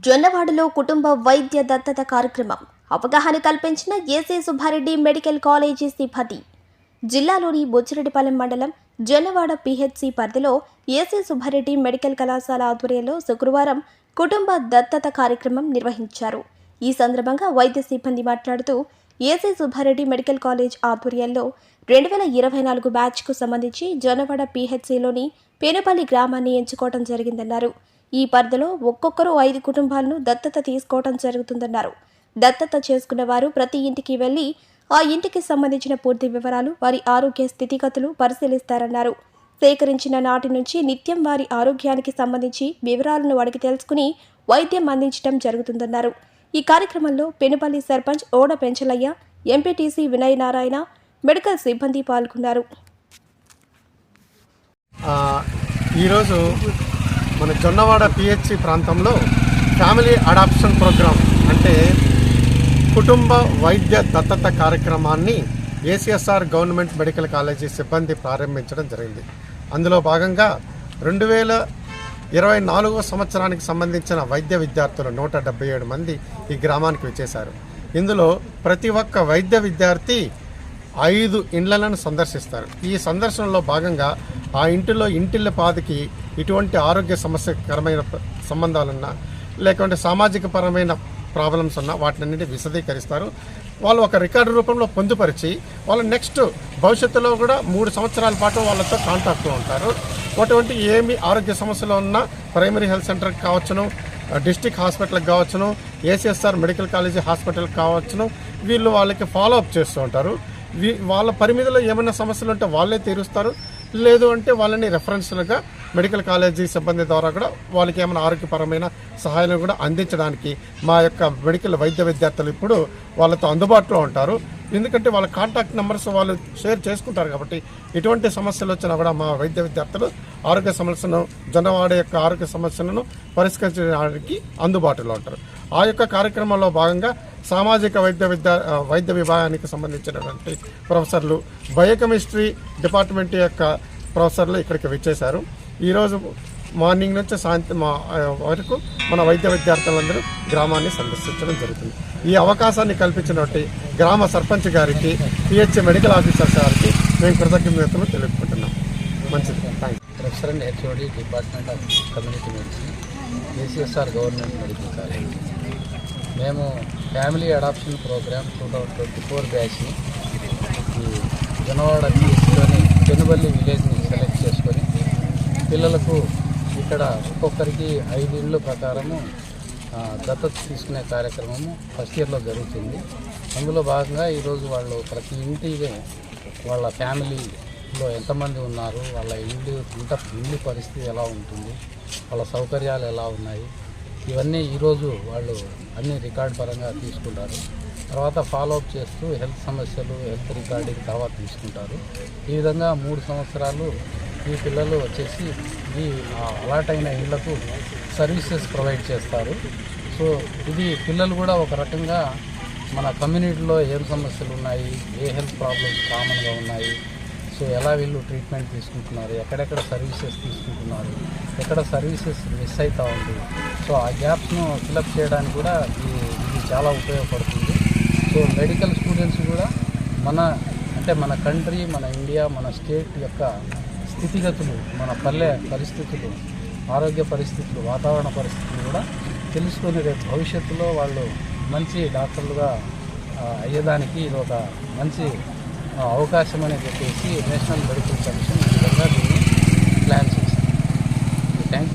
జొన్నవాడలో కుటుంబ వైద్య దత్తత కార్యక్రమం అవగాహన కల్పించిన ఏసీ సుబ్బారెడ్డి మెడికల్ కాలేజీ సిబ్బంది. జిల్లాలోని బొచ్చిరెడ్డిపాలెం మండలం జొన్నవాడ పిహెచ్సి పరిధిలో ఏసీ సుబ్బారెడ్డి మెడికల్ కళాశాల ఆధ్వర్యంలో శుక్రవారం కుటుంబ దత్తత కార్యక్రమం నిర్వహించారు. ఈ సందర్భంగా వైద్య సిబ్బంది మాట్లాడుతూ ఏసీ సుబ్బారెడ్డి మెడికల్ కాలేజ్ ఆధ్వర్యంలో 2024 బ్యాచ్కు సంబంధించి జొన్నవాడ పిహెచ్సిలోని పేనుపల్లి గ్రామాన్ని ఎంచుకోవడం జరిగిందన్నారు. ఈ పరిధిలో ఒక్కొక్కరు 5 కుటుంబాలను దత్తత తీసుకోవడం జరుగుతుందన్నారు. దత్తత చేసుకున్న వారు ప్రతి ఇంటికి వెళ్లి ఆ ఇంటికి సంబంధించిన పూర్తి వివరాలు, వారి ఆరోగ్య స్థితిగతులు పరిశీలిస్తారన్నారు. సేకరించిన నాటి నుంచి నిత్యం వారి ఆరోగ్యానికి సంబంధించి వివరాలను అడిగి తెలుసుకుని వైద్యం అందించడం జరుగుతుందన్నారు. ఈ కార్యక్రమంలో పెనుపల్లి సర్పంచ్ ఓడ పెంచలయ్య, ఎంపీటీసీ వినయ్ నారాయణ, మెడికల్ సిబ్బంది పాల్గొన్నారు. ఈరోజు మన జొన్నవాడ పిహెచ్సి ప్రాంతంలో ఫ్యామిలీ అడాప్షన్ ప్రోగ్రామ్ అంటే కుటుంబ వైద్య దత్తత కార్యక్రమాన్ని ఏసీఎస్ఆర్ గవర్నమెంట్ మెడికల్ కాలేజీ సిబ్బంది ప్రారంభించడం జరిగింది. అందులో భాగంగా 2024 సంవత్సరానికి సంబంధించిన వైద్య విద్యార్థులు 177 మంది ఈ గ్రామానికి వచ్చేశారు. ఇందులో ప్రతి ఒక్క వైద్య విద్యార్థి 5 ఇండ్లను సందర్శిస్తారు. ఈ సందర్శనలో భాగంగా ఆ ఇంటిలో ఇంటిళ్ళ పాదికి ఇటువంటి ఆరోగ్య సమస్యకరమైన సంబంధాలున్నా లేకుంటే సామాజిక పరమైన ప్రాబ్లమ్స్ ఉన్నా వాటిని విశదీకరిస్తారు. వాళ్ళు ఒక రికార్డు రూపంలో పొందుపరిచి వాళ్ళు నెక్స్ట్ భవిష్యత్తులో కూడా 3 సంవత్సరాల పాటు వాళ్ళతో కాంటాక్ట్లో ఉంటారు. అటువంటి ఏమి ఆరోగ్య సమస్యలు ఉన్నా ప్రైమరీ హెల్త్ సెంటర్కి కావచ్చును, డిస్ట్రిక్ట్ హాస్పిటల్కి కావచ్చును, ఏసీఎస్ఆర్ మెడికల్ కాలేజీ హాస్పిటల్కి కావచ్చును, వీళ్ళు వాళ్ళకి ఫాలో అప్ చేస్తూ ఉంటారు. వాళ్ళ పరిమితిలో ఏమైనా సమస్యలు ఉంటే వాళ్ళే తీరుస్తారు. లేదు అంటే వాళ్ళని రెఫరెన్స్లుగా మెడికల్ కాలేజీ సిబ్బంది ద్వారా కూడా వాళ్ళకి ఏమైనా ఆరోగ్యపరమైన సహాయాలు కూడా అందించడానికి మా యొక్క మెడికల్ వైద్య విద్యార్థులు ఇప్పుడు వాళ్ళతో అందుబాటులో ఉంటారు. ఎందుకంటే వాళ్ళ కాంటాక్ట్ నెంబర్స్ వాళ్ళు షేర్ చేసుకుంటారు కాబట్టి ఎటువంటి సమస్యలు వచ్చినా కూడా మా వైద్య విద్యార్థులు ఆరోగ్య సమస్యను జొన్నవాడ యొక్క ఆరోగ్య సమస్యలను పరిష్కరించడానికి అందుబాటులో ఉంటారు. ఆ యొక్క కార్యక్రమంలో భాగంగా సామాజిక వైద్య విభాగానికి సంబంధించినటువంటి ప్రొఫెసర్లు, బయోకెమిస్ట్రీ డిపార్ట్మెంట్ యొక్క ప్రొఫెసర్లు ఇక్కడికి వచ్చేశారు. ఈరోజు మార్నింగ్ నుంచి సాయంత్రం వరకు మన వైద్య విద్యార్థులందరూ గ్రామాన్ని సందర్శించడం జరుగుతుంది. ఈ అవకాశాన్ని కల్పించినటువంటి గ్రామ సర్పంచ్ గారికి, పిహెచ్సి మెడికల్ ఆఫీసర్ గారికి మేము కృతజ్ఞతలు తెలుపుకుంటున్నాం. మంచిది. Thank you. Professor and HOD department of community medicine, ACSR government medical college. మేము ఫ్యామిలీ అడాప్షన్ ప్రోగ్రామ్ 2024 బ్యాచ్ని ఈ జొన్నవాడ పిహెచ్సిలోని పెనుపల్లి విలేజ్ని సెలెక్ట్ చేసుకొని పిల్లలకు ఇక్కడ ఒక్కొక్కరికి 5 ఇళ్ళు ప్రకారము దత్తత తీసుకునే కార్యక్రమము ఫస్ట్ ఇయర్లో జరుగుతుంది. అందులో భాగంగా ఈరోజు వాళ్ళు ప్రతి ఇంటికి వాళ్ళ ఫ్యామిలీలో ఎంతమంది ఉన్నారు, వాళ్ళ ఇల్లు పరిస్థితి ఎలా ఉంటుంది, వాళ్ళ సౌకర్యాలు ఎలా ఉన్నాయి, ఇవన్నీ ఈరోజు వాళ్ళు అన్ని రికార్డ్ పరంగా తీసుకుంటారు. తర్వాత ఫాలోఅప్ చేస్తూ హెల్త్ సమస్యలు, హెల్త్ రికార్డింగ్ తర్వాత తీసుకుంటారు. ఈ విధంగా 3 సంవత్సరాలు ఈ పిల్లలు వచ్చేసి ఈ అలాట్ అయిన ఇళ్లకు సర్వీసెస్ ప్రొవైడ్ చేస్తారు. సో ఇది పిల్లలు కూడా ఒక రకంగా మన కమ్యూనిటీలో ఏం సమస్యలు ఉన్నాయి, ఏ హెల్త్ ప్రాబ్లమ్స్ కామన్గా ఉన్నాయి, సో ఎలా వీళ్ళు ట్రీట్మెంట్ తీసుకుంటున్నారు, ఎక్కడెక్కడ సర్వీసెస్ తీసుకుంటున్నారు, ఎక్కడ సర్వీసెస్ మిస్ అవుతూ ఉంది, సో ఆ గ్యాప్స్ను ఫిలప్ చేయడానికి కూడా ఇది చాలా ఉపయోగపడుతుంది. సో మెడికల్ స్టూడెంట్స్ కూడా మన కంట్రీ, మన ఇండియా, మన స్టేట్ యొక్క స్థితిగతులు, మన పల్లె పరిస్థితులు, ఆరోగ్య పరిస్థితులు, వాతావరణ పరిస్థితులు కూడా తెలుసుకొని రేపు భవిష్యత్తులో వాళ్ళు మంచి డాక్టర్లుగా అయ్యేదానికి ఇది ఒక మంచి అవకాశం అని చెప్పేసి నేషనల్ మెడికల్ కమిషన్ ఈ విధంగా దీన్ని ప్లాన్ చేసింది. Thank you.